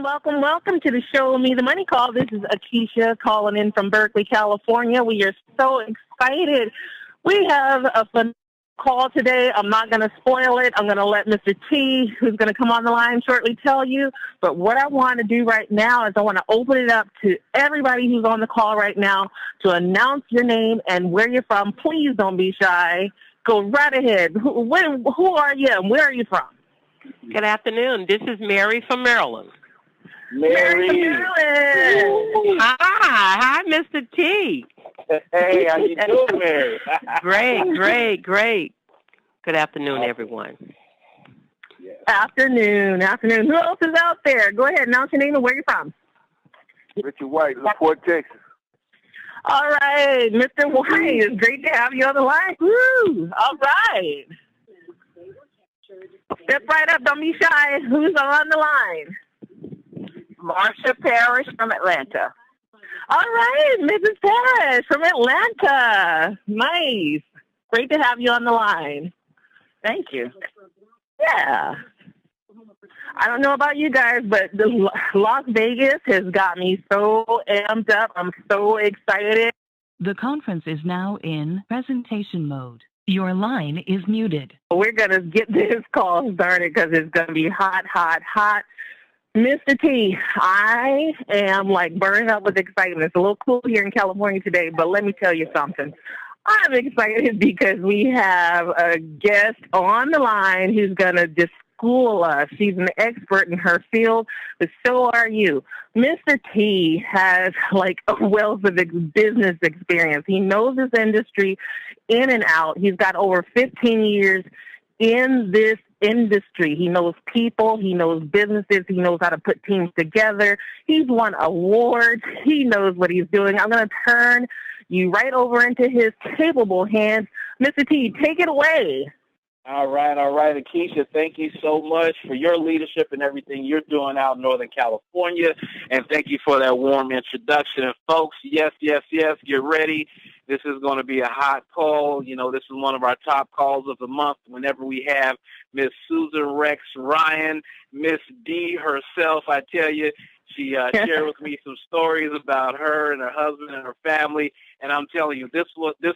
Welcome to the Show Me the Money Call. This is Nikisha calling in from Berkeley, California. We are so excited. We have a fun call today. I'm not going to spoil it. I'm going to let Mr. T, who's going to come on the line shortly, tell you. But what I want to do right now is I want to open it up to everybody who's on the call right now to announce your name and where you're from. Please don't be shy. Go right ahead. Who are you and where are you from? Good afternoon. This is Mary from Maryland. Mary from Maryland. Hi, Mr. T. Hey, how you doing, Mary? Great. Good afternoon, everyone. Yes. Afternoon. Who else is out there? Go ahead, announce your name and where you're from. Richard White, LaPorte, Texas. All right, Mr. White, it's great to have you on the line. Woo! All right. Step right up. Don't be shy. Who's on the line? Marsha Parrish from Atlanta. All right, Mrs. Parrish from Atlanta. Nice. Great to have you on the line. Thank you. Yeah. I don't know about you guys, but the Las Vegas has got me so amped up. I'm so excited. The conference is now in presentation mode. Your line is muted. We're going to get this call started because it's going to be hot. Mr. T, I am like burning up with excitement. It's a little cool here in California today, but let me tell you something. I'm excited because we have a guest on the line who's going to just school us. She's an expert in her field, but so are you. Mr. T has like a wealth of business experience. He knows this industry in and out. He's got over 15 years in this industry. He knows people. He knows businesses. He knows how to put teams together. He's won awards. He knows what he's doing. I'm going to turn you right over into his capable hands. Mr. T, take it away. All right, Nikisha, thank you so much for your leadership and everything you're doing out in Northern California, and thank you for that warm introduction. And folks, yes, get ready. This is going to be a hot call. You know, this is one of our top calls of the month whenever we have Miss Susan Rex Ryan, Miss D herself. I tell you, she shared with me some stories about her and her husband and her family, and I'm telling you, this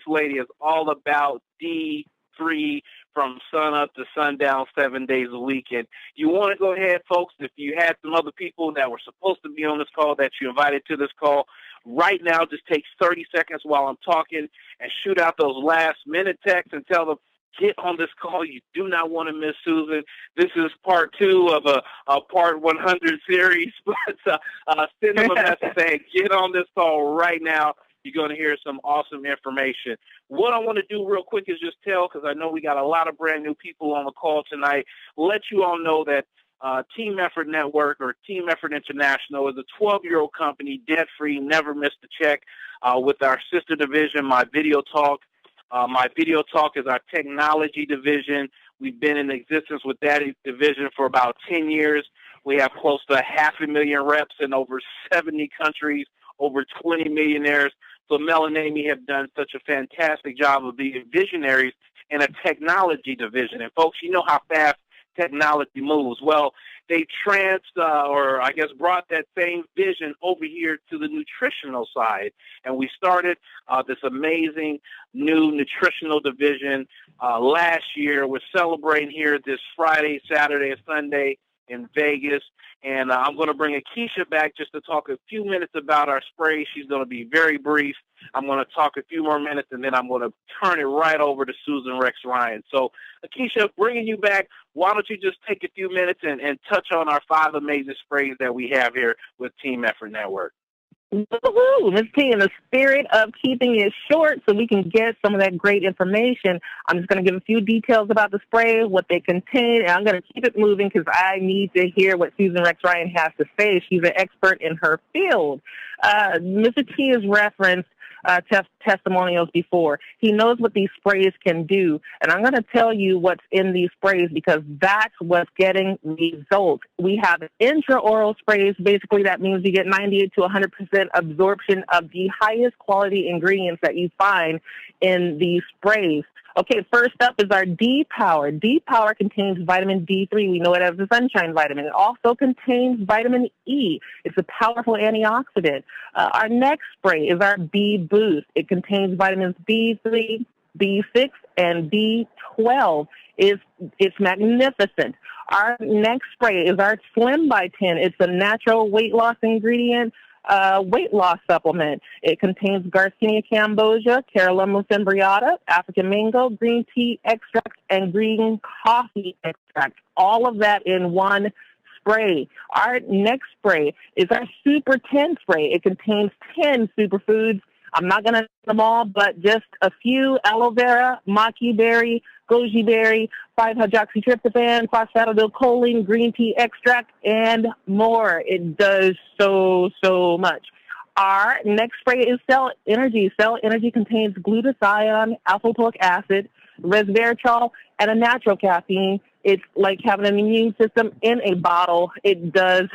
lady is all about D3 from sun up to sundown 7 days a week. And you want to go ahead, folks, if you had some other people that were supposed to be on this call that you invited to this call, right now just take 30 seconds while I'm talking and shoot out those last-minute texts and tell them, get on this call. You do not want to miss Susan. This is part 2 of a part 100 series. But send them a message saying, get on this call right now. You're going to hear some awesome information. What I want to do real quick is just tell, because I know we got a lot of brand new people on the call tonight, let you all know that Team Effort Network or Team Effort International is a 12-year-old company, debt-free, never missed a check, with our sister division, My Video Talk. My Video Talk is our technology division. We've been in existence with that division for about 10 years. We have close to 500,000 reps in over 70 countries, over 20 millionaires. So Mel and Amy have done such a fantastic job of being visionaries in a technology division. And folks, you know how fast technology moves. Well, they brought that same vision over here to the nutritional side. And we started this amazing new nutritional division last year. We're celebrating here this Friday, Saturday, and Sunday in Vegas. And I'm going to bring Nikisha back just to talk a few minutes about our spray. She's going to be very brief. I'm going to talk a few more minutes, and then I'm going to turn it right over to Susan Rex Ryan. So, Nikisha, bringing you back, why don't you just take a few minutes and touch on our 5 amazing sprays that we have here with Team Effort Network. Woohoo! Ms. T, in the spirit of keeping it short so we can get some of that great information, I'm just going to give a few details about the spray, what they contain, and I'm going to keep it moving because I need to hear what Susan Rex Ryan has to say. She's an expert in her field. Mr. T has referenced testimonials before. He knows what these sprays can do, and I'm going to tell you what's in these sprays because that's what's getting results. We have intraoral sprays. Basically, that means you get 98 to 100% absorption of the highest quality ingredients that you find in these sprays. Okay, first up is our D Power. D Power contains vitamin D3. We know it as the sunshine vitamin. It also contains vitamin E. It's a powerful antioxidant. Our next spray is our B Boost. It contains vitamins B3, B6, and B12. It's magnificent. Our next spray is our Slim by 10. It's a natural weight loss ingredient. Weight loss supplement. It contains Garcinia cambogia, Carolina cimbriata, African mango, green tea extract, and green coffee extract. All of that in one spray. Our next spray is our Super 10 spray. It contains 10 superfoods. I'm not going to name them all, but just a few: aloe vera, maki berry, goji berry, 5-hydroxytryptophan, phosphatidylcholine, green tea extract, and more. It does so much. Our next spray is Cell Energy. Cell Energy contains glutathione, alpha-lipoic acid, resveratrol, and a natural caffeine. It's like having an immune system in a bottle. It does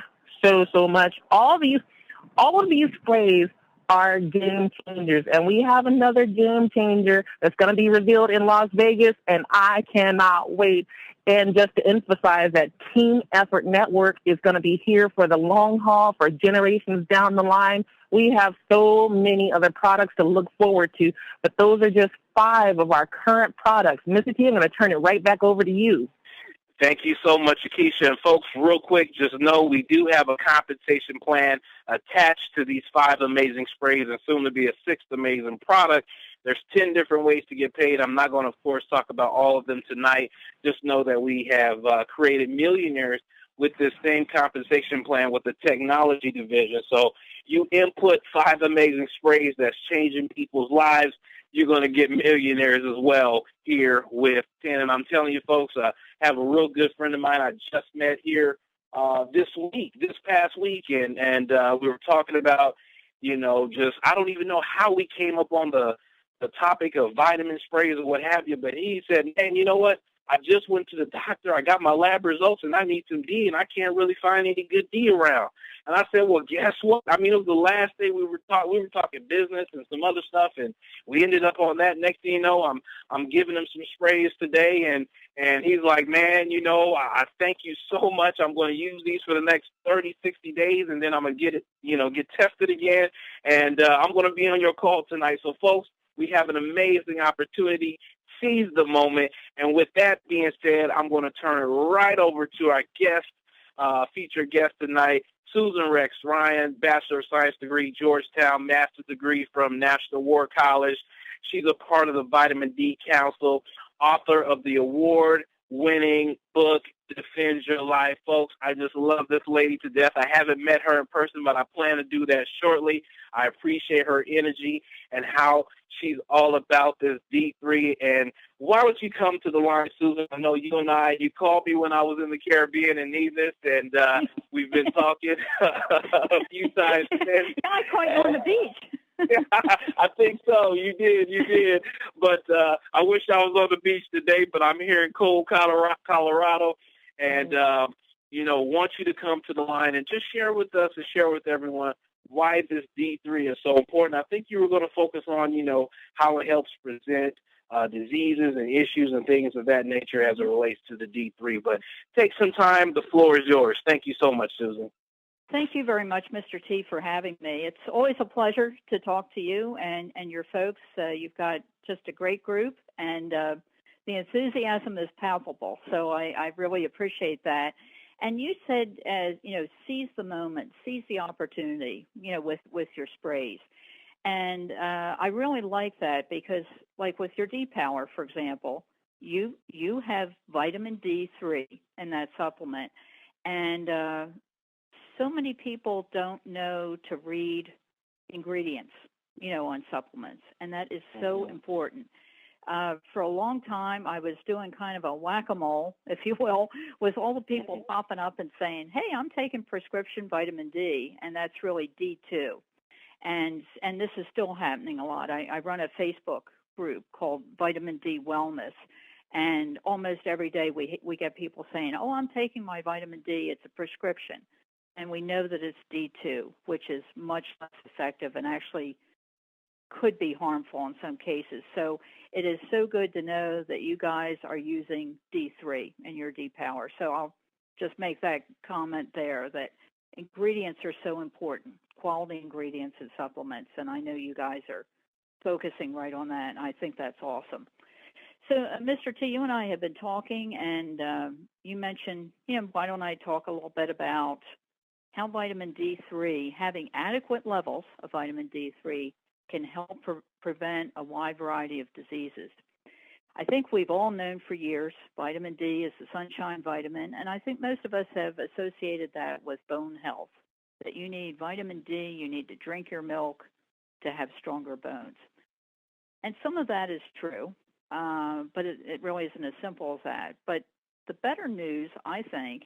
so much. All of these sprays are game changers, and we have another game changer that's going to be revealed in Las Vegas, and I cannot wait. And just to emphasize that Team Effort Network is going to be here for the long haul, for generations down the line. We have so many other products to look forward to, but those are just 5 of our current products. Mr. T, I'm going to turn it right back over to you. Thank you so much, Nikisha. And folks, real quick, just know we do have a compensation plan attached to these 5 amazing sprays and soon to be a 6th amazing product. There's 10 different ways to get paid. I'm not going to, of course, talk about all of them tonight. Just know that we have created millionaires with this same compensation plan with the technology division. So you input 5 amazing sprays that's changing people's lives, you're going to get millionaires as well here with 10. And I'm telling you, folks, I have a real good friend of mine I just met here this past week, and we were talking about, I don't even know how we came up on the topic of vitamin sprays or what have you, but he said, man, you know what? I just went to the doctor. I got my lab results, and I need some D, and I can't really find any good D around. And I said, well, guess what? I mean, it was the last day we were talking business and some other stuff, and we ended up on that. Next thing you know, I'm giving him some sprays today, and he's like, man, I thank you so much. I'm going to use these for the next 30, 60 days, and then I'm going to get tested again, and I'm going to be on your call tonight. So, folks, we have an amazing opportunity. Seize the moment. And with that being said, I'm going to turn it right over to our featured guest tonight, Susan Rex Ryan, Bachelor of Science degree, Georgetown, Master's degree from National War College. She's a part of the Vitamin D Council, author of the award-winning book, Defend Your Life. Folks, I just love this lady to death. I haven't met her in person, but I plan to do that shortly. I appreciate her energy and how she's all about this D3. And why don't you come to the line, Susan? I know you called me when I was in the Caribbean and need this, and we've been talking a few times. I caught you on the beach. I think so. You did. But I wish I was on the beach today, but I'm here in cold Colorado. And, want you to come to the line and just share with us and share with everyone why this D3 is so important. I think you were going to focus on, how it helps present diseases and issues and things of that nature as it relates to the D3. But take some time. The floor is yours. Thank you so much, Susan. Thank you very much, Mr. T, for having me. It's always a pleasure to talk to you and your folks. You've got just a great group, and the enthusiasm is palpable. So I really appreciate that. And you said, seize the moment, seize the opportunity, with your sprays. And I really like that because, like with your D-Power, for example, you have vitamin D3 in that supplement. And so many people don't know to read ingredients, on supplements. And that is so important. For a long time, I was doing kind of a whack-a-mole, if you will, with all the people popping up and saying, hey, I'm taking prescription vitamin D, and that's really D2. And this is still happening a lot. I run a Facebook group called Vitamin D Wellness, and almost every day we get people saying, oh, I'm taking my vitamin D. It's a prescription. And we know that it's D2, which is much less effective and actually could be harmful in some cases. So it is so good to know that you guys are using D3 in your D-Power. So I'll just make that comment there that ingredients are so important, quality ingredients and supplements, and I know you guys are focusing right on that, and I think that's awesome. So, Mr. T, you and I have been talking, and you mentioned, why don't I talk a little bit about how vitamin D3, having adequate levels of vitamin D3, can help prevent a wide variety of diseases. I think we've all known for years vitamin D is the sunshine vitamin, and I think most of us have associated that with bone health, that you need vitamin D, you need to drink your milk to have stronger bones. And some of that is true. But it really isn't as simple as that. But the better news, I think,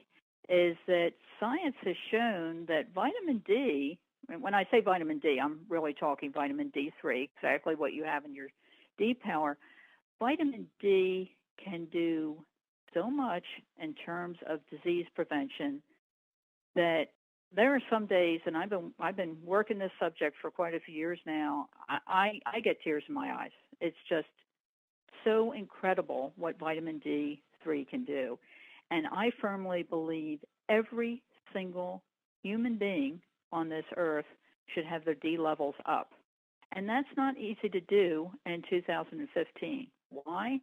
is that science has shown that vitamin D, and when I say vitamin D, I'm really talking vitamin D3, exactly what you have in your D-Power. Vitamin D can do so much in terms of disease prevention that there are some days, and I've been working this subject for quite a few years now, I get tears in my eyes. It's just so incredible what vitamin D3 can do. And I firmly believe every single human being on this earth should have their D levels up. And that's not easy to do in 2015. Why?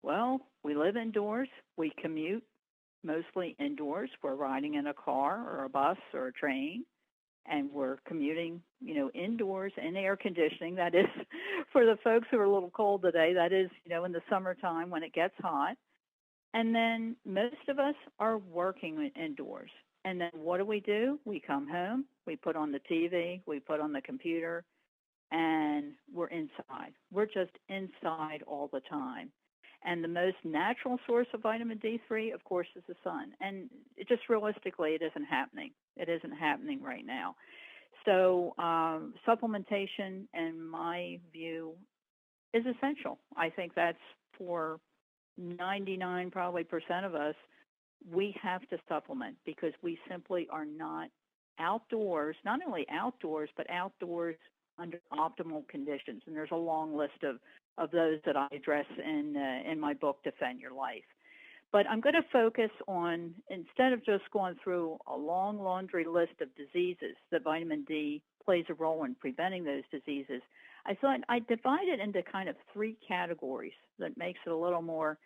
Well, we live indoors, we commute mostly indoors. We're riding in a car or a bus or a train, and we're commuting, indoors in air conditioning. That is, for the folks who are a little cold today, that is, in the summertime when it gets hot. And then most of us are working indoors. And then what do? We come home, we put on the TV, we put on the computer, and we're inside. We're just inside all the time. And the most natural source of vitamin D3, of course, is the sun. And just realistically, it isn't happening. It isn't happening right now. So supplementation, in my view, is essential. I think that's for 99 probably percent of us. We have to supplement because we simply are not outdoors, not only outdoors, but outdoors under optimal conditions. And there's a long list of those that I address in my book, Defend Your Life. But I'm going to focus on, instead of just going through a long laundry list of diseases that vitamin D plays a role in preventing those diseases, I thought I'd divide it into kind of three categories that makes it a little more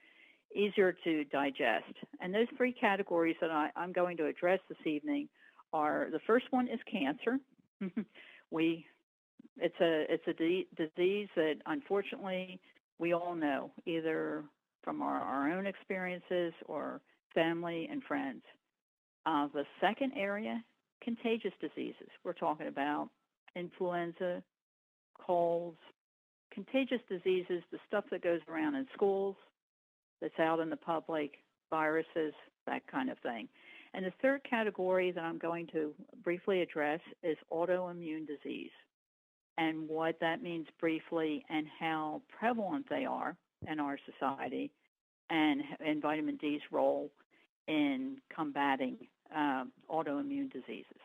easier to digest. And those three categories that I'm going to address this evening are, the first one is cancer. It's a disease that, unfortunately, we all know, either from our own experiences or family and friends. The second area, contagious diseases. We're talking about influenza, colds, contagious diseases, the stuff that goes around in schools, that's out in the public, viruses, that kind of thing. And the third category that I'm going to briefly address is autoimmune disease, and what that means briefly and how prevalent they are in our society, and vitamin D's role in combating autoimmune diseases.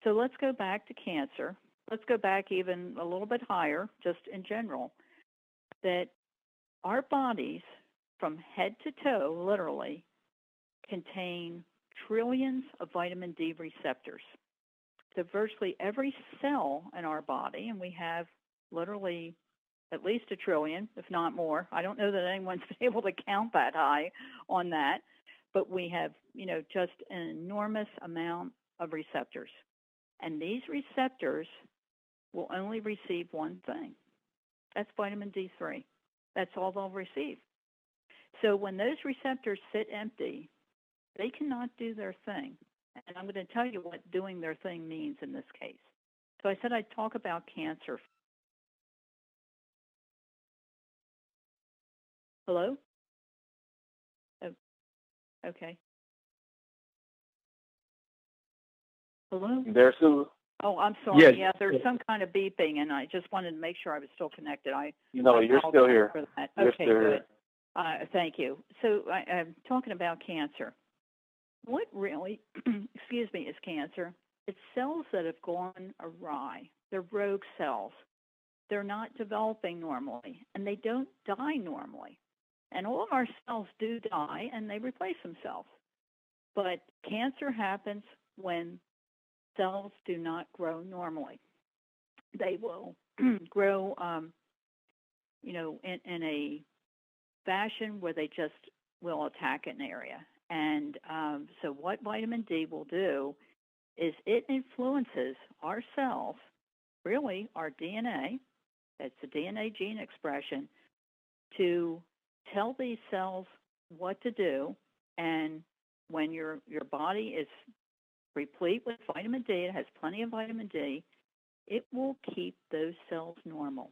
So let's go back to cancer. Let's go back even a little bit higher, just in general, that our bodies from head to toe, literally, contain trillions of vitamin D receptors. So virtually every cell in our body, and we have literally at least a trillion, if not more. I don't know that anyone's been able to count that high on that, but we have, just an enormous amount of receptors. And these receptors will only receive one thing. That's vitamin D3. That's all they'll receive. So when those receptors sit empty, they cannot do their thing. And I'm going to tell you what doing their thing means in this case. So I said I'd talk about cancer. Hello? Oh, okay. Hello? There, Sue? Oh, I'm sorry. Yes. Yeah, there's some kind of beeping, and I just wanted to make sure I was still connected. No, you're still here. For that. You're Okay, still good. here. Thank you. So I'm talking about cancer. What really, is cancer? It's cells that have gone awry. They're rogue cells. they're not developing normally, and they don't die normally. And all of our cells do die, and they replace themselves. But cancer happens when cells do not grow normally. They will grow, in a fashion where they just will attack an area. And so what vitamin D will do is it influences our cells, really our DNA, it's the DNA gene expression, to tell these cells what to do. And when your body is replete with vitamin D, it has plenty of vitamin D, it will keep those cells normal,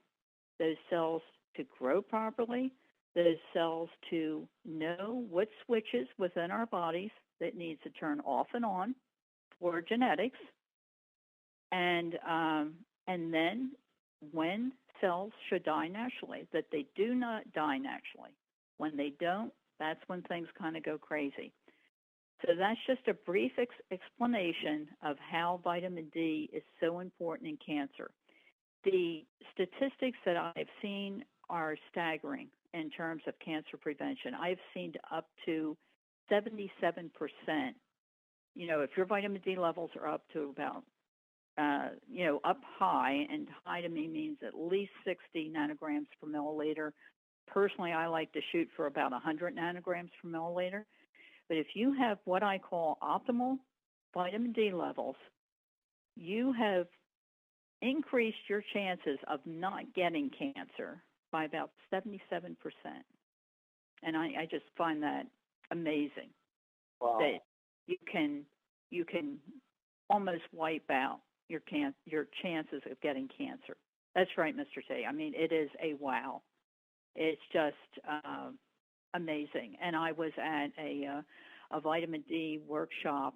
those cells to grow properly, those cells to know what switches within our bodies that needs to turn off and on for genetics. And then when cells should die naturally, that they do not die naturally. When they don't, that's when things kind of go crazy. So that's just a brief explanation of how vitamin D is so important in cancer. The statistics that I've seen are staggering in terms of cancer prevention. I've seen up to 77%. If your vitamin D levels are up to about, up high, and high to me means at least 60 nanograms per milliliter. Personally, I like to shoot for about 100 nanograms per milliliter. But if you have what I call optimal vitamin D levels, you have increased your chances of not getting cancer by about 77%. And I just find that amazing. Wow. That you can almost wipe out your chances of getting cancer. That's right, Mr. T. I mean, it is a wow. It's just amazing. And I was at a vitamin D workshop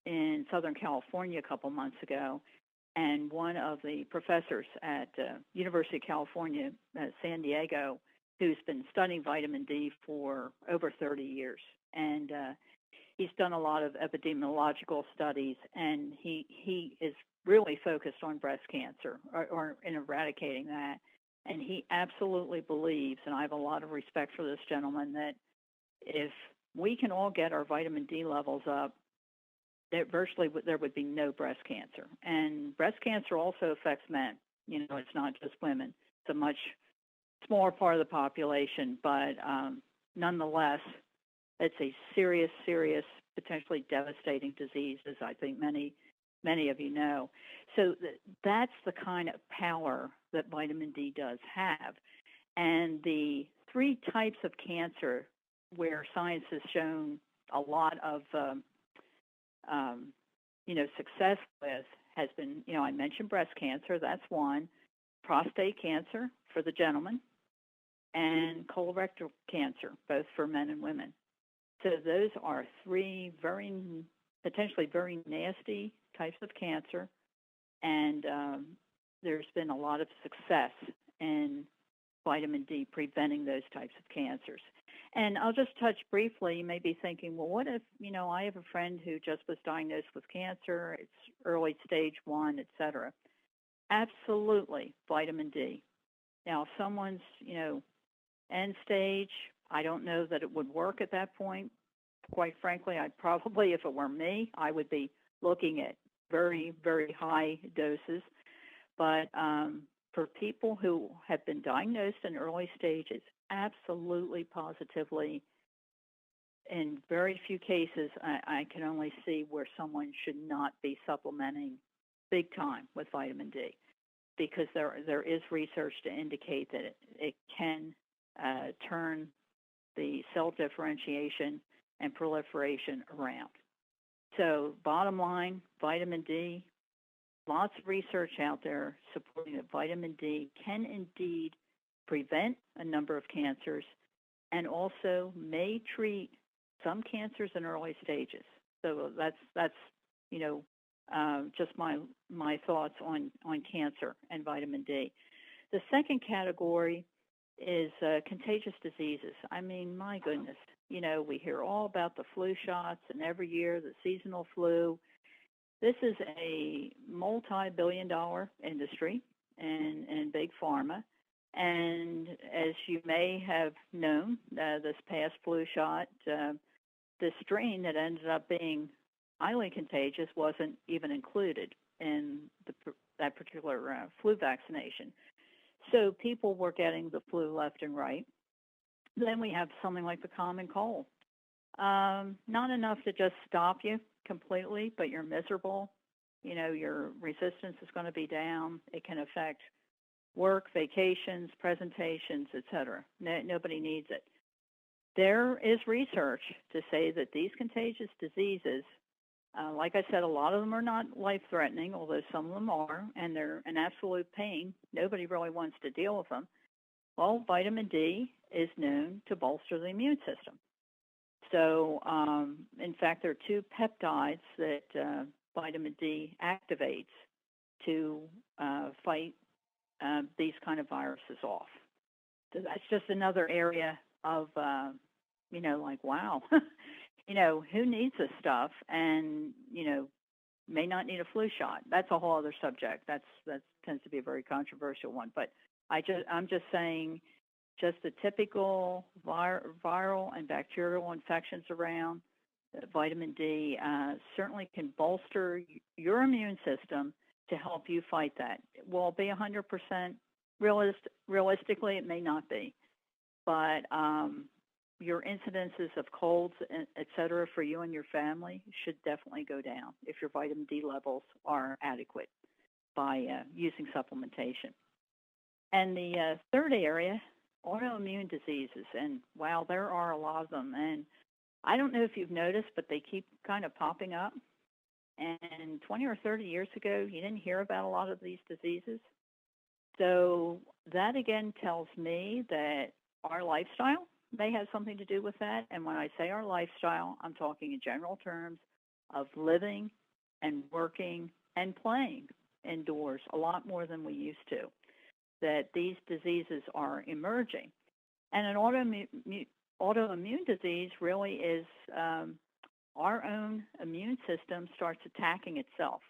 in Southern California a couple months ago, and one of the professors at University of California, San Diego, who's been studying vitamin D for over 30 years, and he's done a lot of epidemiological studies, and he is really focused on breast cancer or in eradicating that. And he absolutely believes, and I have a lot of respect for this gentleman, that if we can all get our vitamin D levels up, that virtually there would be no breast cancer. And breast cancer also affects men. It's not just women. It's a much smaller part of the population, but nonetheless, it's a serious, potentially devastating disease, as I think many of you know. So that's the kind of power that vitamin D does have. And the three types of cancer where science has shown a lot of, success with has been, I mentioned breast cancer, that's one, prostate cancer for the gentleman, and colorectal cancer, both for men and women. So those are three potentially very nasty types of cancer, and there's been a lot of success in vitamin D preventing those types of cancers. And I'll just touch briefly. You may be thinking, well, what if, I have a friend who just was diagnosed with cancer, it's early stage 1, et cetera. Absolutely, vitamin D. Now, if someone's, end stage, I don't know that it would work at that point. Quite frankly, I'd probably, if it were me, I would be looking at very, very high doses. But for people who have been diagnosed in early stages, absolutely, positively, in very few cases, I can only see where someone should not be supplementing big time with vitamin D, because there is research to indicate that it can turn the cell differentiation and proliferation around. So bottom line, vitamin D, lots of research out there supporting that vitamin D can indeed prevent a number of cancers and also may treat some cancers in early stages. So that's just my thoughts on cancer and vitamin D. The second category is contagious diseases. I mean, my goodness, we hear all about the flu shots, and every year the seasonal flu. This is a multi-billion-dollar industry. and big pharma. And as you may have known, this past flu shot, the strain that ended up being highly contagious wasn't even included in that particular flu vaccination. So people were getting the flu left and right. Then we have something like the common cold. Not enough to just stop you completely, but you're miserable. You know, your resistance is going to be down. It can affect work, vacations, presentations, etc. Nobody needs it. There is research to say that these contagious diseases, like I said, a lot of them are not life-threatening, although some of them are, and they're an absolute pain. Nobody really wants to deal with them. Well, vitamin D is known to bolster the immune system. So, in fact, there are two peptides that vitamin D activates to fight these kind of viruses off. So that's just another area of, you know, like, wow, you know, who needs this stuff? And, you know, may not need a flu shot. That's a whole other subject. That tends to be a very controversial one. But I'm just saying, just the typical viral and bacterial infections around, vitamin D certainly can bolster your immune system to help you fight that. Will it be 100%? Realistically, it may not be. But your incidences of colds, et cetera, for you and your family should definitely go down if your vitamin D levels are adequate by using supplementation. And the third area, autoimmune diseases. And wow, there are a lot of them. And I don't know if you've noticed, but they keep kind of popping up. And 20 or 30 years ago, you didn't hear about a lot of these diseases. So that again tells me that our lifestyle may have something to do with that. And when I say our lifestyle, I'm talking in general terms of living and working and playing indoors a lot more than we used to, that these diseases are emerging. And an autoimmune disease really is our own immune system starts attacking itself.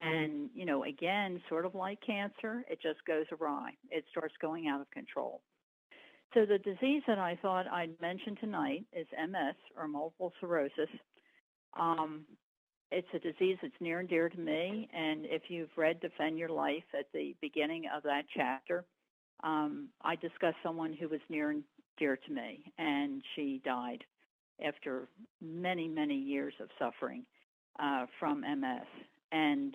And, you know, again, sort of like cancer, it just goes awry. It starts going out of control. So the disease that I thought I'd mention tonight is MS, or multiple sclerosis. It's a disease that's near and dear to me. And if you've read Defend Your Life at the beginning of that chapter, I discussed someone who was near and dear to me, and she died after many, many years of suffering from MS. And,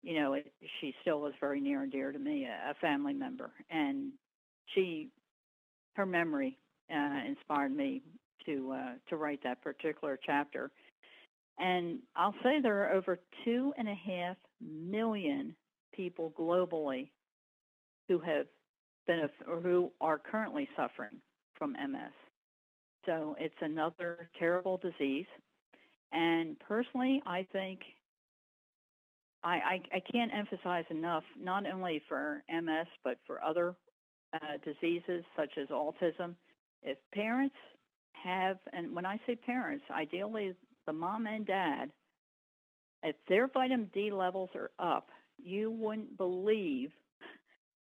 you know, she still was very near and dear to me, a family member. And her memory inspired me to write that particular chapter. And I'll say there are over 2.5 million people globally who have been or who are currently suffering from MS. So it's another terrible disease. And personally, I think I can't emphasize enough, not only for MS, but for other diseases such as autism. If parents have, and when I say parents, ideally the mom and dad, if their vitamin D levels are up, you wouldn't believe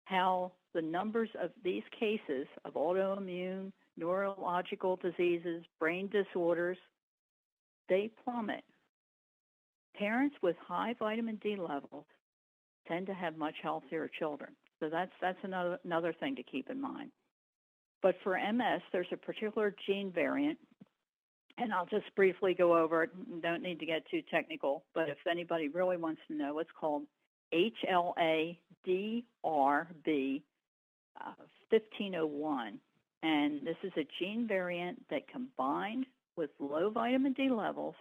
how the numbers of these cases of autoimmune, neurological diseases, brain disorders, they plummet. Parents with high vitamin D levels tend to have much healthier children. So that's another thing to keep in mind. But for MS, there's a particular gene variant, and I'll just briefly go over it. Don't need to get too technical, but if anybody really wants to know, it's called HLA-DRB 1501. And this is a gene variant that, combined with low vitamin D levels,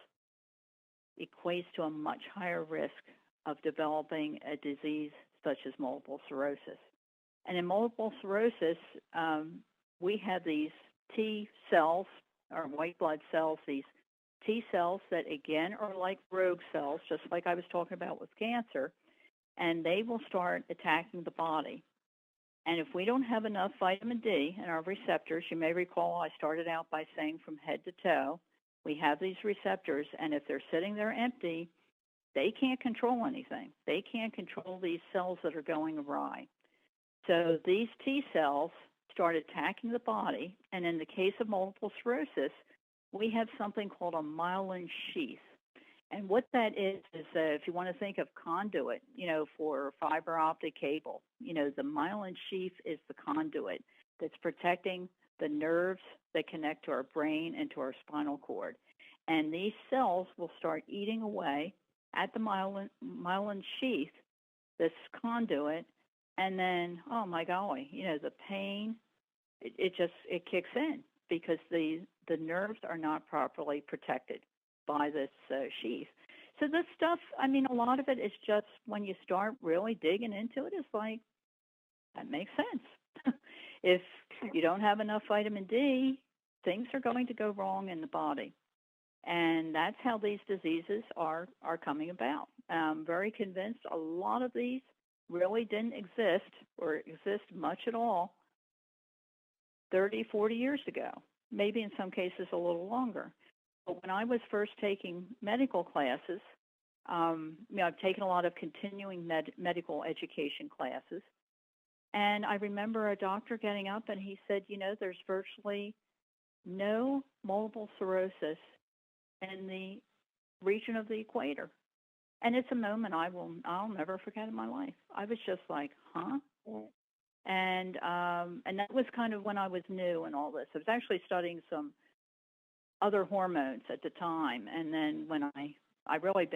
equates to a much higher risk of developing a disease such as multiple sclerosis. And in multiple sclerosis, we have these T cells, or white blood cells, these T cells that, again, are like rogue cells, just like I was talking about with cancer, and they will start attacking the body. And if we don't have enough vitamin D in our receptors, you may recall I started out by saying from head to toe, we have these receptors, and if they're sitting there empty, they can't control anything. They can't control these cells that are going awry. So these T cells start attacking the body, and in the case of multiple sclerosis, we have something called a myelin sheath. And what that is if you want to think of conduit, for fiber optic cable, the myelin sheath is the conduit that's protecting the nerves that connect to our brain and to our spinal cord. And these cells will start eating away at the myelin sheath, this conduit, and then, oh my golly, the pain, it kicks in because the nerves are not properly protected by this sheath. So this stuff, a lot of it is just when you start really digging into it, it's like, that makes sense. If you don't have enough vitamin D, things are going to go wrong in the body. And that's how these diseases are coming about. I'm very convinced a lot of these really didn't exist or exist much at all 30, 40 years ago, maybe in some cases a little longer. But when I was first taking medical classes, I've taken a lot of continuing medical education classes, and I remember a doctor getting up and he said, there's virtually no multiple sclerosis in the region of the equator. And it's a moment I'll never forget in my life. I was just like, huh? And that was kind of when I was new in all this. I was actually studying some other hormones at the time, and then when I really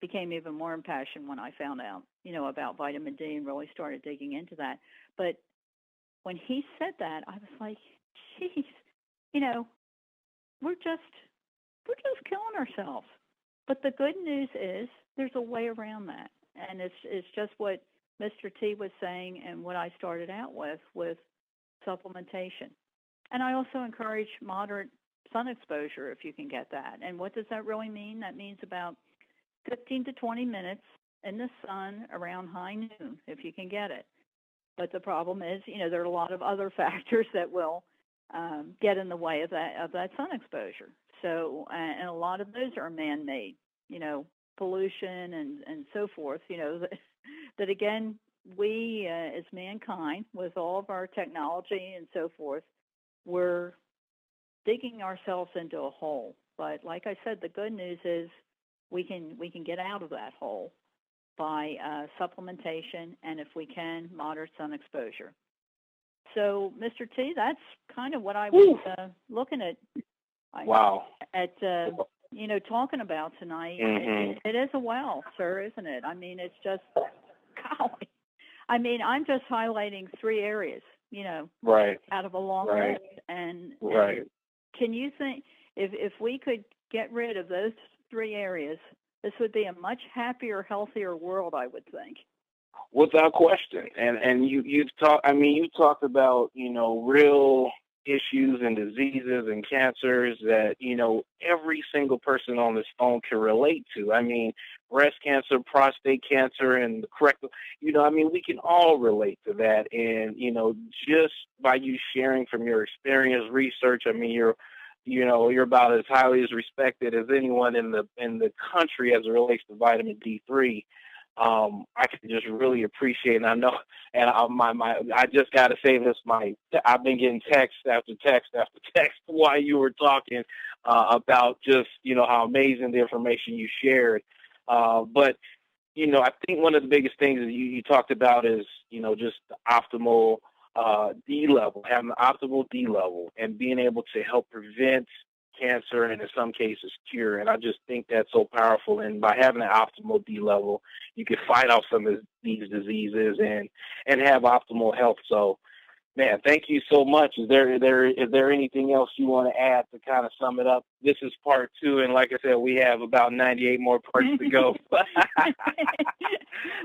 became even more impassioned when I found out, about vitamin D and really started digging into that. But when he said that, I was like, geez, we're just killing ourselves. But the good news is there's a way around that, and it's just what Mr. T was saying and what I started out with supplementation. And I also encourage moderate sun exposure if you can get that. And what does that really mean? That means about 15 to 20 minutes in the sun around high noon if you can get it. But the problem is, there are a lot of other factors that will get in the way of that sun exposure. So, and a lot of those are man-made, pollution and so forth, that again, we as mankind, with all of our technology and so forth, we're digging ourselves into a hole. But like I said, the good news is we can get out of that hole by supplementation and, if we can, moderate sun exposure. So, Mr. T, that's kind of what I was looking at. Wow. At talking about tonight. Mm-hmm. It is a well, sir, isn't it? It's just, golly. I'm just highlighting 3 areas, right, out of a long right, list. And right. Can you think if we could get rid of those 3 areas, this would be a much happier, healthier world, I would think. Without question. And you talked about, real issues and diseases and cancers that, every single person on this phone can relate to. Breast cancer, prostate cancer, and the correct, we can all relate to that. And, just by you sharing from your experience, research, you're about as highly as respected as anyone in the country as it relates to vitamin D3. I can just really appreciate, and I know, and I just got to say this, I've been getting text after text after text while you were talking about just, how amazing the information you shared. But, I think one of the biggest things that you talked about is, just the optimal D level, having the optimal D level and being able to help prevent cancer and in some cases cure. And I just think that's so powerful. And by having an optimal D level, you can fight off some of these diseases and have optimal health. So, man, thank you so much. Is there anything else you want to add to kind of sum it up? This is part 2, and like I said, we have about 98 more parts to go.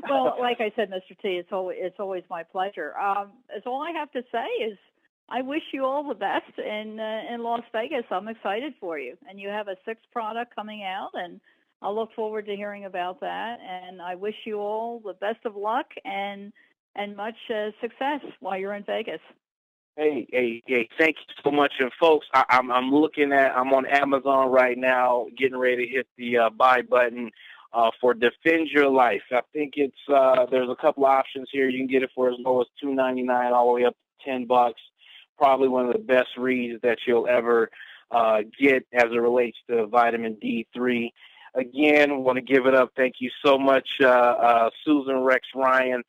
Well, like I said, Mr. T, it's always my pleasure. That's all I have to say is I wish you all the best in Las Vegas. I'm excited for you, and you have a 6th product coming out, and I'll look forward to hearing about that. And I wish you all the best of luck and much success while you're in Vegas. Hey, thank you so much. And folks, I'm on Amazon right now, getting ready to hit the buy button. for Defend Your Life. I think it's there's a couple options here. You can get it for as low as $2.99 all the way up to $10. Probably one of the best reads that you'll ever get as it relates to vitamin D3. Again, want to give it up. Thank you so much, Susan Rex Ryan.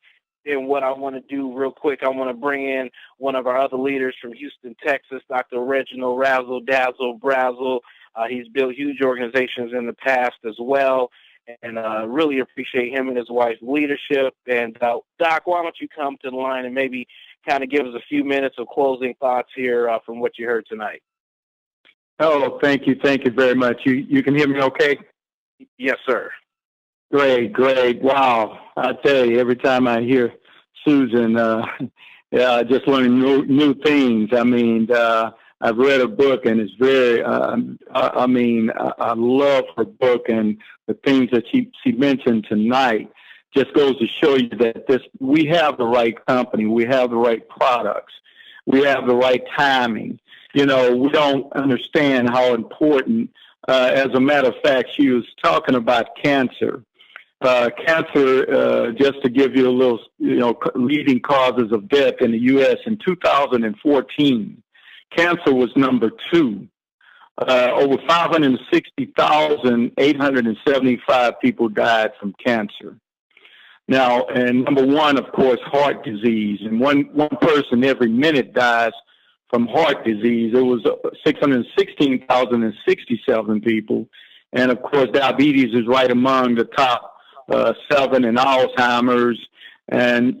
And what I want to do real quick, I want to bring in one of our other leaders from Houston, Texas, Dr. Reginald Razzle Dazzle Brazzle. He's built huge organizations in the past as well, and really appreciate him and his wife's leadership. And Doc, why don't you come to the line and maybe kind of give us a few minutes of closing thoughts here from what you heard tonight. Oh, thank you very much. You can hear me okay? Yes, sir. Great. Wow. I tell you, every time I hear Susan, I just learn new things. I mean, I've read her book, and it's very, I love her book, and the things that she mentioned tonight just goes to show you that we have the right company, we have the right products, we have the right timing. We don't understand how important, as a matter of fact, she was talking about cancer. Cancer, just to give you a little, leading causes of death in the U.S. in 2014, cancer was number 2. Over 560,875 people died from cancer. Now, and number 1, of course, heart disease. And one person every minute dies from heart disease. It was 616,067 people. And, of course, diabetes is right among the top 7, and Alzheimer's. And,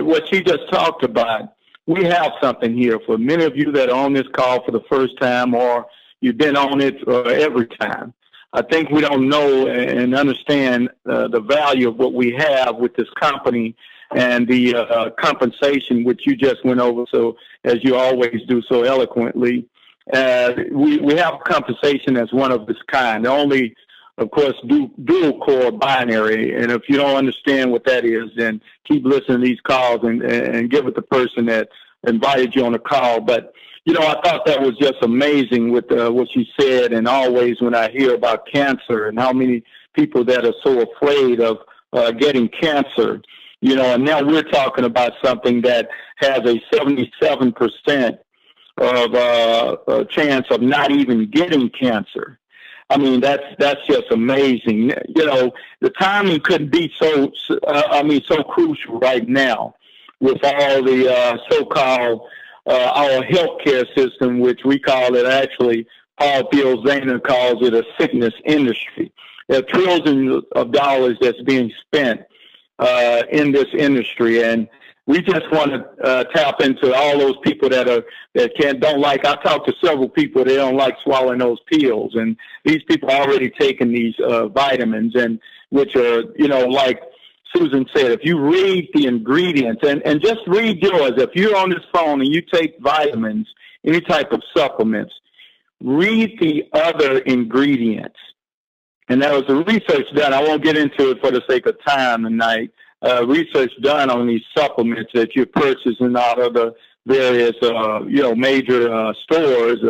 what she just talked about, we have something here for many of you that are on this call for the first time, or you've been on it every time. I think we don't know and understand the value of what we have with this company and the compensation, which you just went over, so as you always do so eloquently. We have compensation as one of its kind. The only, of course, dual core binary. And if you don't understand what that is, then keep listening to these calls and give it the person that invited you on the call. But, I thought that was just amazing with what she said. And always when I hear about cancer and how many people that are so afraid of getting cancer, and now we're talking about something that has a 77% of a chance of not even getting cancer. I mean, that's just amazing. The timing couldn't be so crucial right now with all the so-called our healthcare system, which we call it actually, Paul Theo Zahner calls it a sickness industry. There are trillions of dollars that's being spent in this industry, and we just want to tap into all those people that don't like. I talked to several people that don't like swallowing those pills, and these people are already taking these vitamins, and which are, like Susan said, if you read the ingredients and just read yours, if you're on this phone and you take vitamins, any type of supplements, read the other ingredients. And there was a research done. I won't get into it for the sake of time tonight. Research done on these supplements that you're purchasing out of the various, major stores,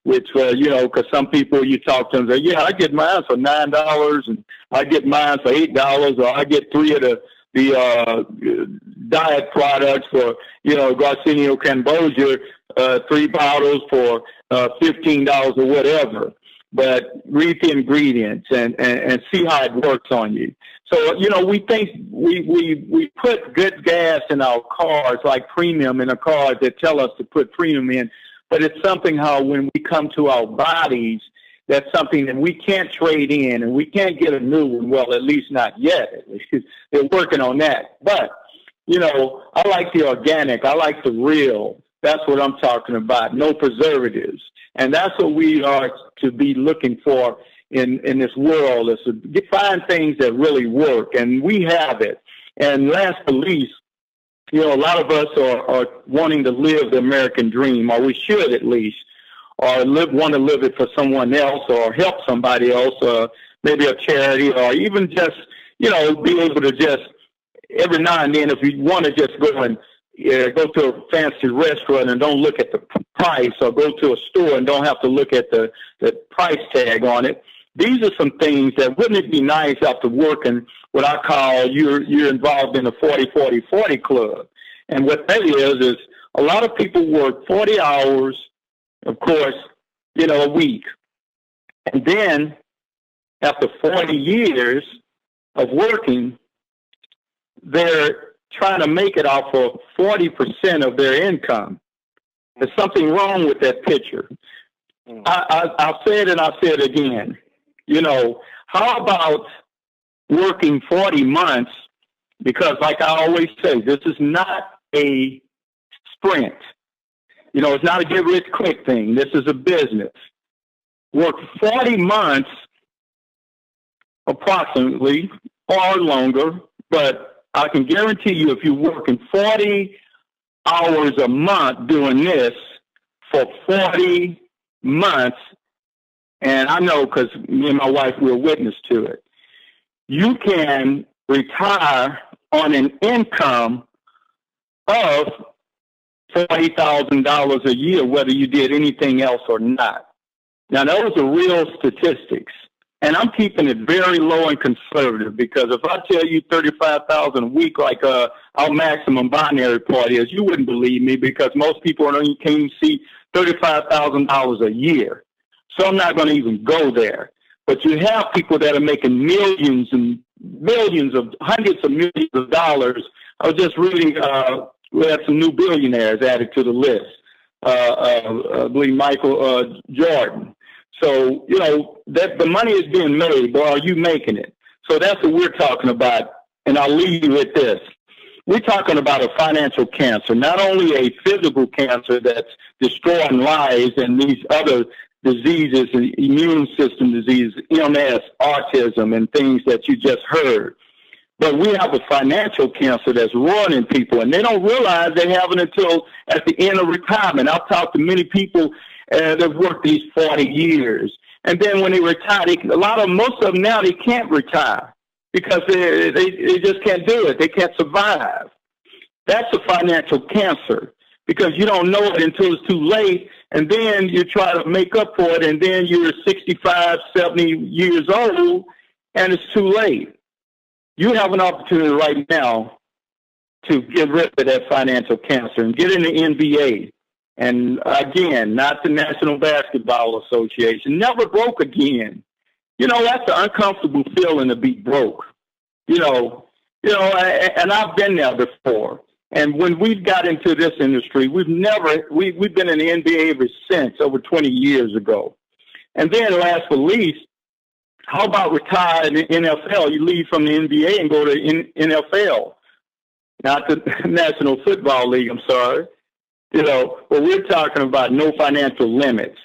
which, because some people you talk to them say, yeah, I get mine for $9 and I get mine for $8, or I get 3 of the diet products for, Garcinia Cambogia, 3 bottles for $15 or whatever. But read the ingredients and see how it works on you. So, we think we put good gas in our cars, like premium in a car that tell us to put premium in. But it's something how when we come to our bodies, that's something that we can't trade in, and we can't get a new one. Well, at least not yet. At least they're working on that. But, I like the organic. I like the real. That's what I'm talking about. No preservatives. And that's what we are to be looking for in this world, is to find things that really work. And we have it. And last but least, a lot of us are wanting to live the American dream, or we should at least, or want to live it for someone else, or help somebody else, or maybe a charity, or even just, be able to just, every now and then, if you want to just go to a fancy restaurant and don't look at the price, or go to a store and don't have to look at the price tag on it, these are some things that wouldn't it be nice after working what I call you're involved in the 40-40-40 club. And what that is a lot of people work 40 hours, of course, a week. And then after 40 years of working, they're trying to make it off of 40% of their income. There's something wrong with that picture. I'll say it and I'll say it again. How about working 40 months? Because like I always say, this is not a sprint. It's not a get rich quick thing. This is a business. Work 40 months approximately or longer, but I can guarantee you if you're working 40 hours a month doing this for 40 months, and I know because me and my wife, we're witness to it, you can retire on an income of $40,000 a year, whether you did anything else or not. Now, those are real statistics, and I'm keeping it very low and conservative because if I tell you $35,000 a week, like our maximum binary part is, you wouldn't believe me because most people can't even see $35,000 a year. So I'm not going to even go there. But you have people that are making millions and millions of hundreds of millions of dollars. I was just reading, we had some new billionaires added to the list. I believe Michael Jordan. So, that the money is being made, but are you making it? So that's what we're talking about. And I'll leave you with this. We're talking about a financial cancer, not only a physical cancer that's destroying lives and these other diseases, immune system disease, MS, autism, and things that you just heard. But we have a financial cancer that's ruining people, and they don't realize they have it until at the end of retirement. I've talked to many people that have worked these 40 years. And then when they retire, most of them now, they can't retire because they just can't do it. They can't survive. That's a financial cancer because you don't know it until it's too late, and then you try to make up for it, and then you're 65, 70 years old, and it's too late. You have an opportunity right now to get rid of that financial cancer and get in the NBA. And again, not the National Basketball Association. Never broke again. That's an uncomfortable feeling to be broke. And I've been there before. And when we got into this industry, we've been in the NBA ever since, over 20 years ago. And then last but least, how about retire in the NFL? You leave from the NBA and go to NFL, not the National Football League, I'm sorry. But we're talking about no financial limits.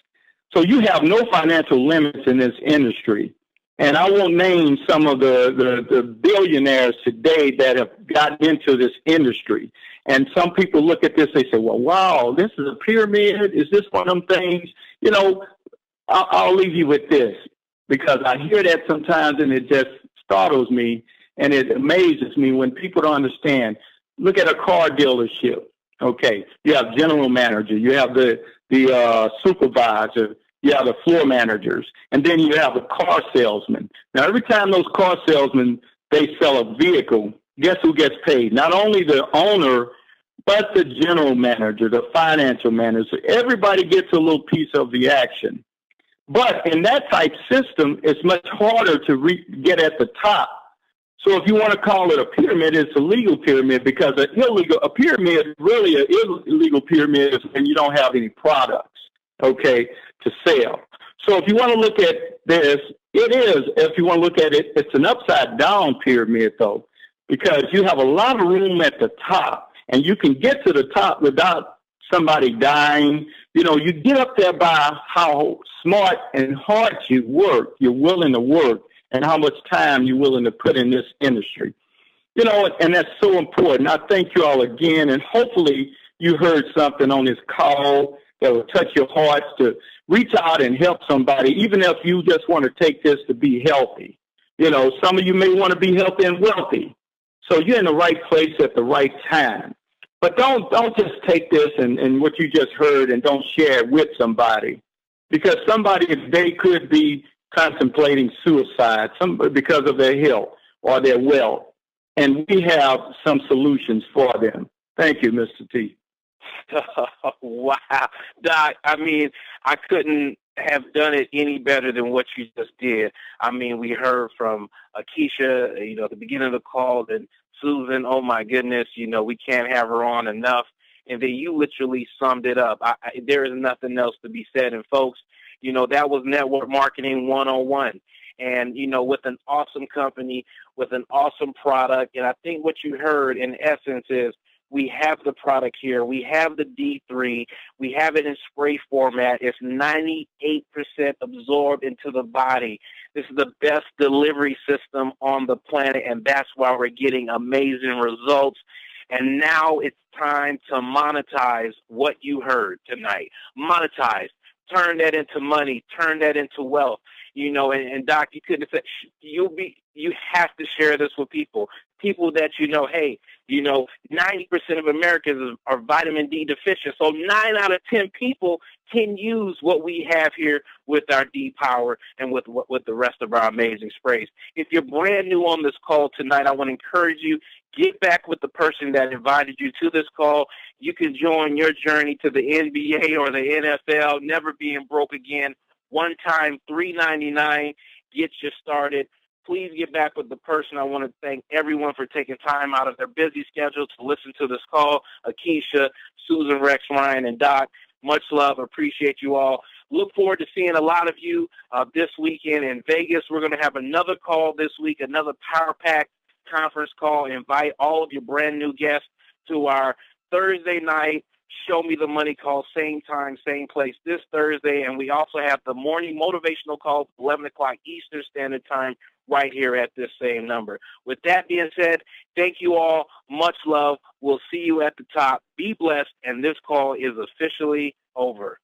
So you have no financial limits in this industry. And I won't name some of the billionaires today that have gotten into this industry. And some people look at this, they say, well, wow, this is a pyramid. Is this one of them things? I'll leave you with this because I hear that sometimes and it just startles me and it amazes me when people don't understand. Look at a car dealership. Okay, you have general manager, you have the supervisor, you have the floor managers, and then you have the car salesman. Now, every time those car salesmen, they sell a vehicle, guess who gets paid? Not only the owner, but the general manager, the financial manager. Everybody gets a little piece of the action. But in that type system, it's much harder to get at the top. So if you want to call it a pyramid, it's a legal pyramid because a pyramid, really an illegal pyramid is when you don't have any products, okay, to sell. So if you want to look at this, it is, if you want to look at it, it's an upside down pyramid though, because you have a lot of room at the top and you can get to the top without somebody dying. You get up there by how smart and hard you work, you're willing to work, and how much time you're willing to put in this industry. And that's so important. I thank you all again, and hopefully you heard something on this call that will touch your hearts to reach out and help somebody, even if you just want to take this to be healthy. Some of you may want to be healthy and wealthy. So you're in the right place at the right time. But don't just take this and what you just heard and don't share it with somebody. Because somebody today could be contemplating suicide, some because of their health or their wealth. And we have some solutions for them. Thank you, Mr. T. Wow. Doc, I mean, I couldn't have done it any better than what you just did. I mean, we heard from Nikisha, at the beginning of the call, and Susan, oh my goodness, we can't have her on enough. And then you literally summed it up. There is nothing else to be said. And folks, that was Network Marketing 101. And, with an awesome company, with an awesome product. And I think what you heard in essence is we have the product here. We have the D3. We have it in spray format. It's 98% absorbed into the body. This is the best delivery system on the planet, and that's why we're getting amazing results. And now it's time to monetize what you heard tonight. Monetize. Turn that into money. Turn that into wealth. And Doc, you couldn't say, you have to share this with people that hey, 90% of Americans are vitamin D deficient. So 9 out of 10 people can use what we have here with our D Power and with the rest of our amazing sprays. If you're brand new on this call tonight, I want to encourage you, get back with the person that invited you to this call. You can join your journey to the NBA or the NFL, never being broke again. One time, $3.99 gets you started. Please get back with the person. I want to thank everyone for taking time out of their busy schedule to listen to this call. Nikisha, Susan, Rex, Ryan, and Doc, much love. Appreciate you all. Look forward to seeing a lot of you this weekend in Vegas. We're going to have another call this week, another Power Pack conference call. Invite all of your brand new guests to our Thursday night Show Me the Money call, same time, same place this Thursday. And we also have the morning motivational call, 11 o'clock Eastern Standard Time, right here at this same number. With that being said, thank you all. Much love. We'll see you at the top. Be blessed. And this call is officially over.